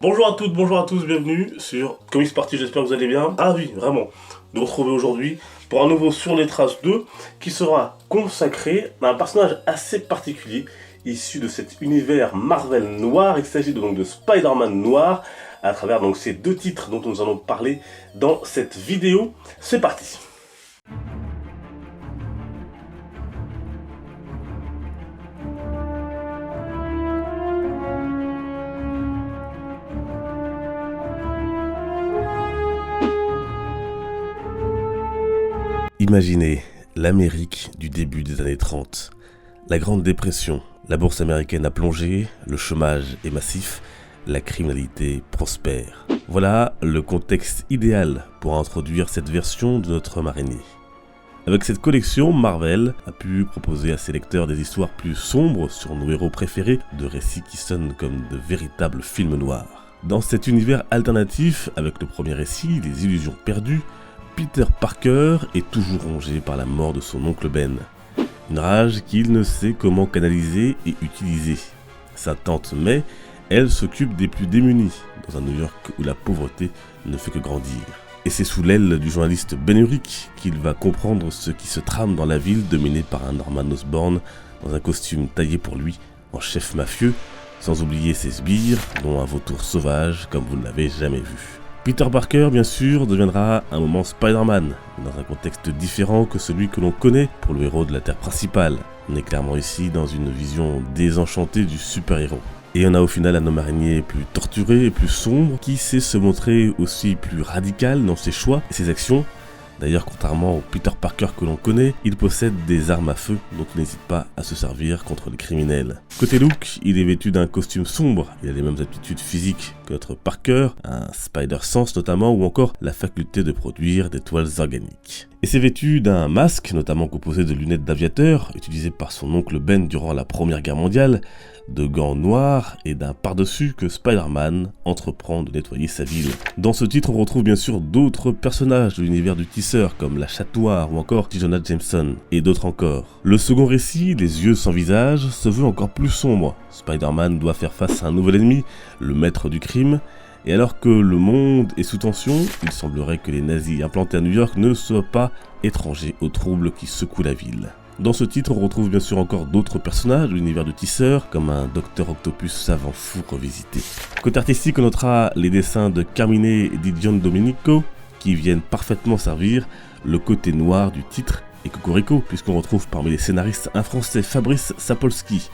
Bonjour à toutes, bonjour à tous, bienvenue sur Comics Party, j'espère que vous allez bien. Ah oui, vraiment, de vous retrouver aujourd'hui pour un nouveau Sur les Traces 2 qui sera consacré à un personnage assez particulier issu de cet univers Marvel noir. Il s'agit donc de Spider-Man noir à travers donc ces deux titres dont nous allons parler dans cette vidéo. C'est parti. Imaginez l'Amérique du début des années 30. La Grande Dépression, la bourse américaine a plongé, le chômage est massif, la criminalité prospère. Voilà le contexte idéal pour introduire cette version de notre homme araignée. Avec cette collection, Marvel a pu proposer à ses lecteurs des histoires plus sombres sur nos héros préférés, de récits qui sonnent comme de véritables films noirs. Dans cet univers alternatif, avec le premier récit, Les Illusions perdues, Peter Parker est toujours rongé par la mort de son oncle Ben. Une rage qu'il ne sait comment canaliser et utiliser. Sa tante May, elle s'occupe des plus démunis, dans un New York où la pauvreté ne fait que grandir. Et c'est sous l'aile du journaliste Ben Urich qu'il va comprendre ce qui se trame dans la ville dominée par un Norman Osborn dans un costume taillé pour lui en chef mafieux, sans oublier ses sbires, dont un vautour sauvage comme vous ne l'avez jamais vu. Peter Parker, bien sûr, deviendra un moment Spider-Man, dans un contexte différent que celui que l'on connaît pour le héros de la Terre principale. On est clairement ici dans une vision désenchantée du super-héros. Et on a au final un homme araignée plus torturé et plus sombre, qui sait se montrer aussi plus radical dans ses choix et ses actions. D'ailleurs, contrairement au Peter Parker que l'on connaît, il possède des armes à feu dont il n'hésite pas à se servir contre les criminels. Côté look, il est vêtu d'un costume sombre, il a les mêmes aptitudes physiques que notre Parker, un Spider-Sense notamment, ou encore la faculté de produire des toiles organiques. Et c'est vêtu d'un masque, notamment composé de lunettes d'aviateur, utilisé par son oncle Ben durant la Première Guerre mondiale, de gants noirs et d'un par-dessus que Spider-Man entreprend de nettoyer sa ville. Dans ce titre, on retrouve bien sûr d'autres personnages de l'univers du tisseur, comme la Chatte Noire ou encore J. Jonah Jameson, et d'autres encore. Le second récit, Les Yeux sans visage, se veut encore plus sombre. Spider-Man doit faire face à un nouvel ennemi, le maître du crime, et alors que le monde est sous tension, il semblerait que les nazis implantés à New York ne soient pas étrangers aux troubles qui secouent la ville. Dans ce titre, on retrouve bien sûr encore d'autres personnages de l'univers du tisseur, comme un Docteur Octopus savant fou revisité. Côté artistique, on notera les dessins de Carmine et Di Giandomenico, qui viennent parfaitement servir le côté noir du titre, et Cocorico, puisqu'on retrouve parmi les scénaristes un Français, Fabrice Sapolsky,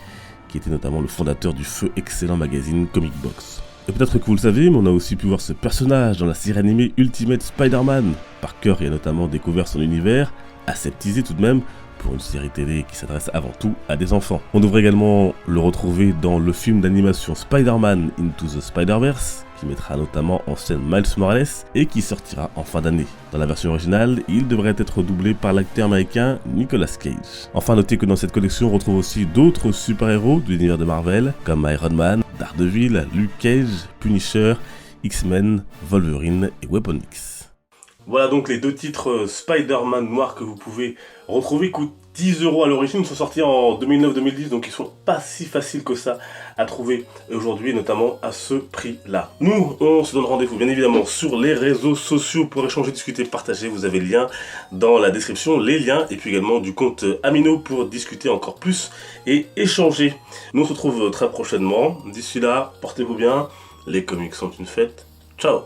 qui était notamment le fondateur du feu excellent magazine Comic Box. Et peut-être que vous le savez, mais on a aussi pu voir ce personnage dans la série animée Ultimate Spider-Man. Parker y a notamment découvert son univers, aseptisé tout de même, pour une série télé qui s'adresse avant tout à des enfants. On devrait également le retrouver dans le film d'animation Spider-Man Into the Spider-Verse, qui mettra notamment en scène Miles Morales et qui sortira en fin d'année. Dans la version originale, il devrait être doublé par l'acteur américain Nicolas Cage. Enfin, notez que dans cette collection, on retrouve aussi d'autres super-héros de l'univers de Marvel, comme Iron Man, Daredevil, Luke Cage, Punisher, X-Men, Wolverine et Weapon X. Voilà donc les deux titres Spider-Man noir que vous pouvez retrouver, coûtent 10€ à l'origine, ils sont sortis en 2009-2010, donc ils sont pas si faciles que ça à trouver aujourd'hui, notamment à ce prix-là. Nous, on se donne rendez-vous bien évidemment sur les réseaux sociaux pour échanger, discuter, partager. Vous avez le lien dans la description, les liens, et puis également du compte Amino pour discuter encore plus et échanger. Nous on se retrouve très prochainement. D'ici là, portez-vous bien, les comics sont une fête. Ciao!